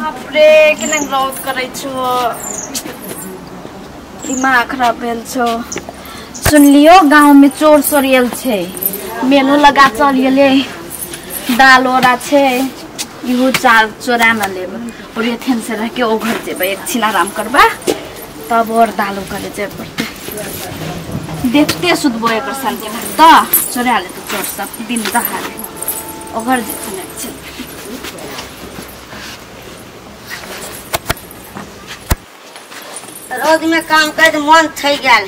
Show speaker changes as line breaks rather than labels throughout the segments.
बापरे किन रौद करै छो दिमाग खराब भेल छो। सुनलियो गांव में चोर सोरियल छे मेनू लगा चलिए दाल ओरा छे इहो चार चोरा न लेब और ये थेन से रह के ओ घर जेबे एक छिन आराम करबा तब और दाल करे जे पड़ते देखते सुधबो एक सन के त चोरा ले तो चोर सब दिन दहाड़े ओ घर जे छे।
रोज में काम कर मन थई गेल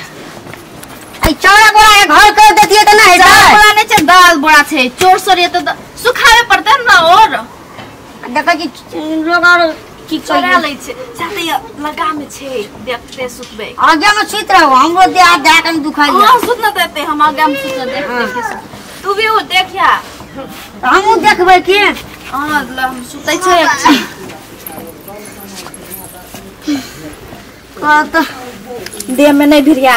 चौड़ा बोरा घर कर देतिए त नहीं
बोरा नहीं छे दाल बोरा छे चोर सोरिया तो सुखावे पड़ते न और
देखा कि लोग और की
चोरा ले छे जाते लगा में छे देखते सुतबे
आगे में सुत रहो हमरो दे आ दे कन दुखाई
हां सुत न देते हम आगे में सुत देखते तू भी वो देखिया
हम देखबे की
हां हम सुतै छे
तो
देह में नहीं भिरिया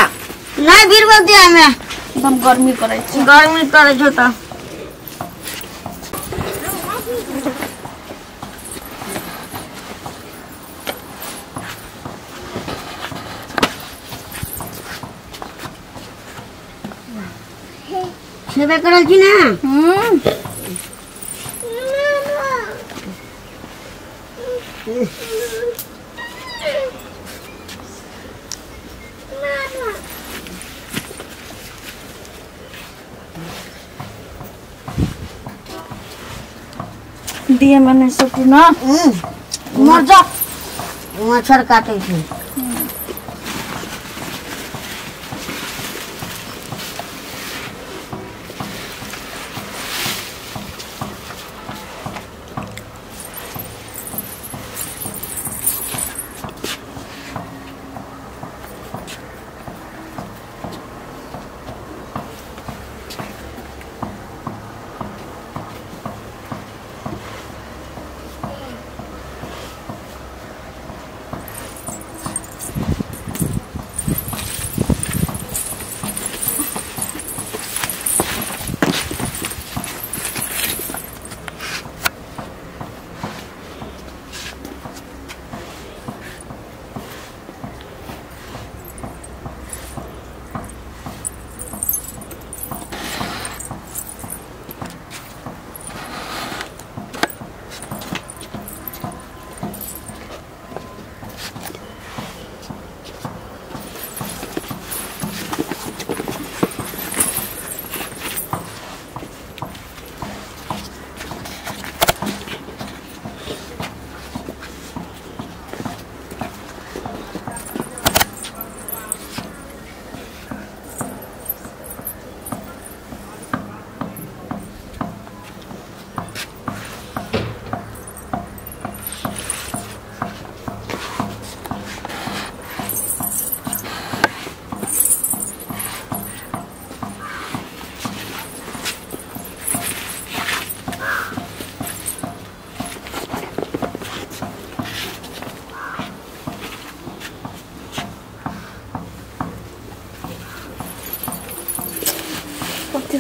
नहीं भिरबे देह में
एकदम गर्मी करे छे
छो त सेवे करल छी ना
दिए मैंने सोचू ना मर जा
मच्छर काटे छे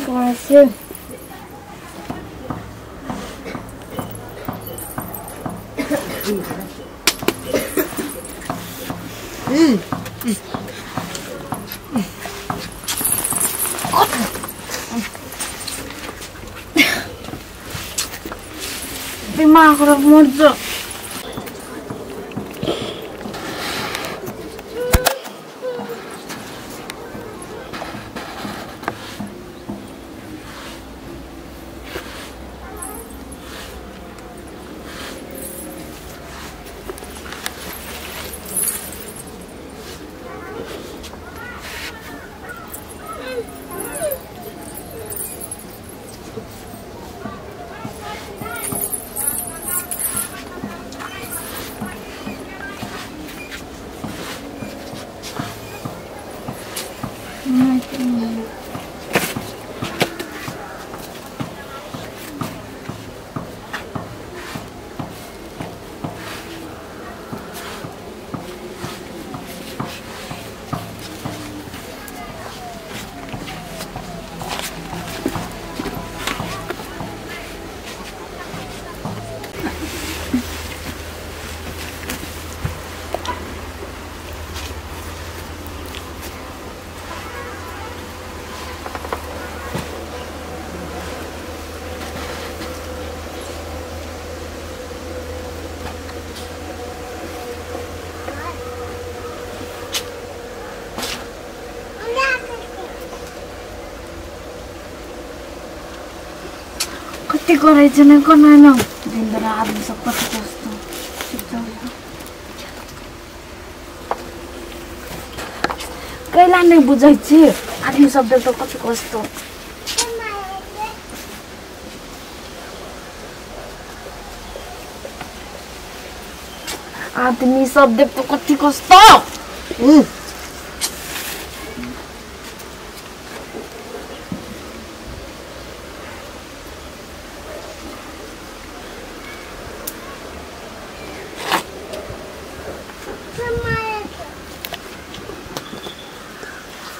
Gracias. Dimaag erop moeten. करायचं नाही कोण नाही ना दिन आदमी सब कति कस्तो कैला नै बुझाइछि आदमी सब देख्दा कति कस्तो आदमी सब देख्दा कति कस्तो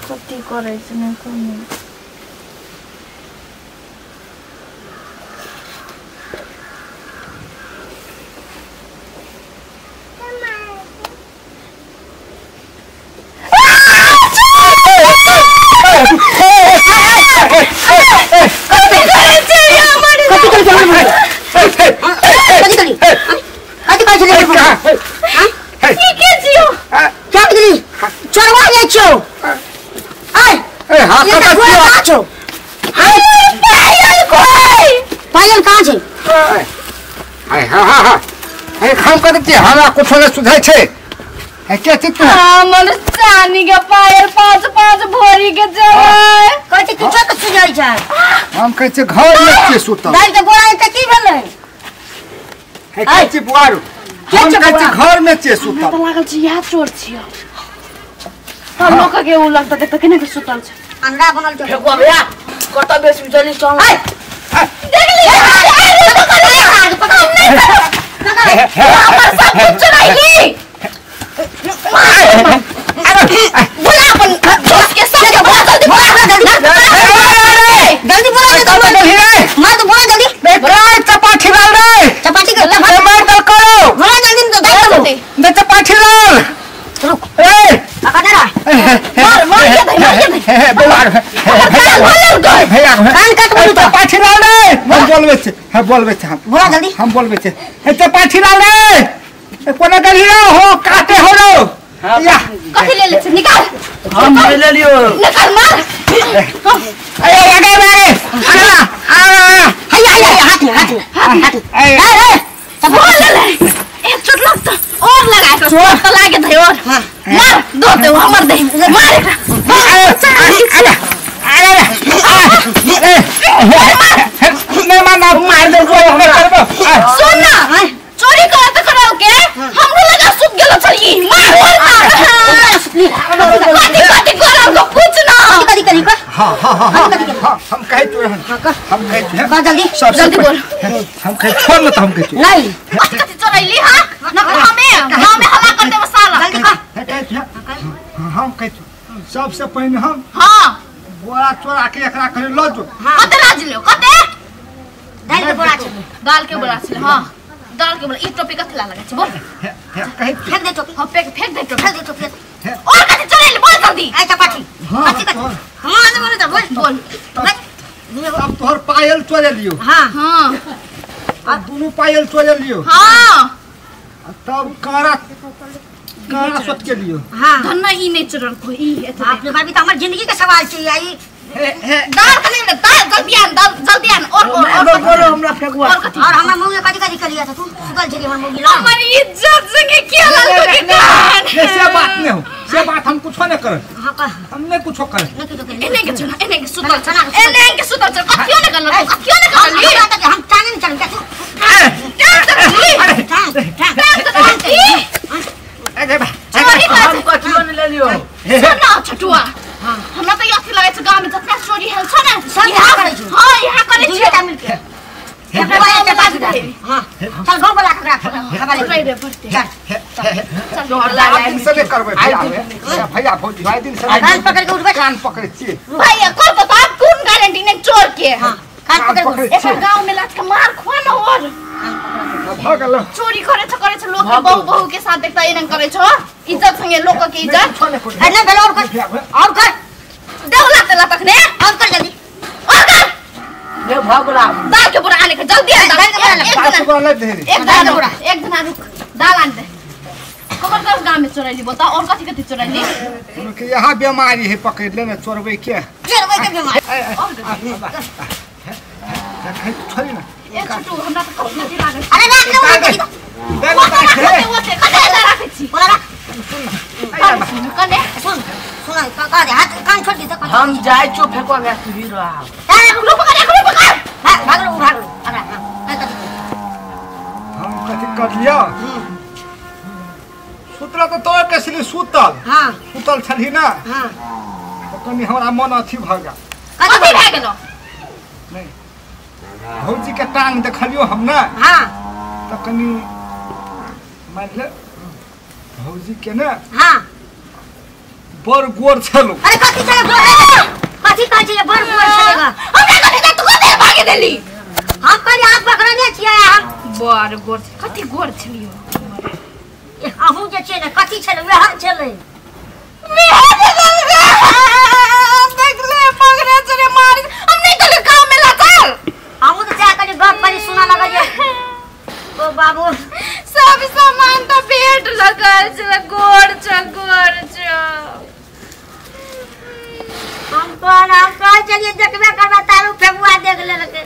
कति करायचं नाही कोणी
हमरा कुछ न सुझाय छै के छै तू
हमर चानी के पायल 5-5 भरी के जेबै
कहै छै किछो त सुझाय छै
हम कहै छै घर में के सुतल
दाइ के बोरा त की भेलै
है कहै छै बुआरू हम कहै छै घर में के सुतल
त लागल छै या चोर छियो त लोक के उ लगता देख त केना के सुतल छै
अंडा बनल छै
फेकुआ भैया कत बेसी चली चल
देख लिया हमर सब कुछ चुराइली बुला अपन दोस्त के संग बुला जल्दी
मत बोला जल्दी
चपाटी लाल रे
चपाटी के
मार दल करो
बोला जल्दी तो दे
दे चपाटी लाल
रुक
ए
मार ये दे
बुआरू भैया
कान काट बोलू तो
चपाटी लाल रे हम बोलबे छै हम
बोला जल्दी
हम बोलबे छै हे चपाटी लाल रे कोना गलिया हो काटे हो रो या
कथि ले ले निकाल
हम ले लियो
निकाल मार
ए आगे मारे
हाय हाथ
बोल ले एक चोट लगता और लगा के चोट तो लागे दे और मार दो दे हमर दे मार
मार दे
सुन ना चोरी करते कराओ के हमरो लगा सुत गेलो छली मार कथि कराओ तो कुछ ना
कदी
हां हम कहे तो
का जल्दी
जल्दी बोल
हम कहे छोड़ मत हम कहे
नहीं
कथि चोरैली हां न हमें हल्ला कर देबो साला
जल्दी का
हम कहे सबसे पहले हम
हां
बोरा चोरा के एकरा करे ल जो
कते राज लियो कते
दाइ के बोरा छै
दाल के बोरा छले हां दाल के बोरा ई टोपी कथि ला लगा छै बोल
कहे
फेंक दे टोपी
हां फेंक दे टोपी
फेंक दे टोपी
और कथि चोरैली बोल जल्दी
आई चपाटी
हां
हां आज बोले तो बोल
अब तोहर पायल चोरे लियो
हां
हां
अब दोनों पायल चोरे लियो
हां
तब कारा सोच के लियो
हां
धन्ना ई नहीं चोरल को ई एते
आपने भाभी तो हमारी जिंदगी का सवाल छै आई
दाल कने दाल जल्दी आन और
बोलो हमरा फेकुआ
और कथि
और हमरा मुंह कदी करिया था तू सुगल जगह हमर मुंह ला
हमारी इज्जत संगे क्या लाल के कान
से बात नहीं हो से बात हम कुछ नहीं करे
हां का
हमने कुछ करे
नहीं तो
एने के चना एने के सुतल चना एने के सुतल चना कथियो ने करल कथियो ने करल
हम टांगे नहीं चल
हम कथियो ने ले लियो
सुन छटुआ हमरा त यति लागै छ गाउँ में जतना चोरी हेल छ न
सब यहाँ करे छ
हां यहाँ करे छ
दुईटा मिलके हां चल गांव वाला के रख हवाले
रे पड़ते
चल
दिन से नहीं करबे भैया भौजी भाई दिन से
कान पकड़ के उठबे
कान पकड़े छी
भैया कोई बता कौन गारंटी ने चोर के
हां कान पकड़ के
एक गाउँ में लाज के मार खवा न और
भागल
चोरी करे छ लोग के बहु के साथ देखता एना करे छ इज्जत संगे लोग के इज्जत
नहीं बेल और कर
देवला तला तखने
और कर जल्दी
और कर
ले भागला
दाल के पूरा आने के जल्दी आ
दाल के पूरा
बात को अलग दे
एक दिन रुक दाल आन दे कबर दस गांव में चोरैली बता और कथि चोरैली
उनके यहाँ बीमारी है पकड़ लेना चोरबे के
चोरबे के बीमारी
छोड़ी ना
ए छोटू हमरा त कौन नदी लागे
अरे राख दे
देखो काट रे
ओते कते राखे छी
बोला राख
कने
सुन सुन का दे हाथ कान छोड़ दी तो
हम जाए चो फेंकवा गया तू ही रहा
अरे रुक पकड़ भाग लो अरे
हम कथि कर लिया सुतला तो तोर कसली सुतल
हां
सुतल छली ना
हां
तो कनी हमरा मन अथी भ गया
कते भए गेलो
नहीं भौजी के टांग देखलियो हम ना
हां
तो कनी मान ले भौजी के ना
हां
बर गोर छलो
अरे कथि चले कथि बर गोर चलेगा
हमरा कते तू कते भागे देली
हम कल आग पकड़ने छियै हम
बर गोर कते गोर छलियो
अहू जे छै ने कथि छले वे हम छले
देख ले पगड़े चले मार हम नहीं तो गांव में लाचार
हम तो जा कर गप करी सुना लगा जे ओ बाबू
सब सामान तो पेट लगल छ गोर छ
हम कल चलिए देखबे करबा तारू फेगुआ देख ले लगे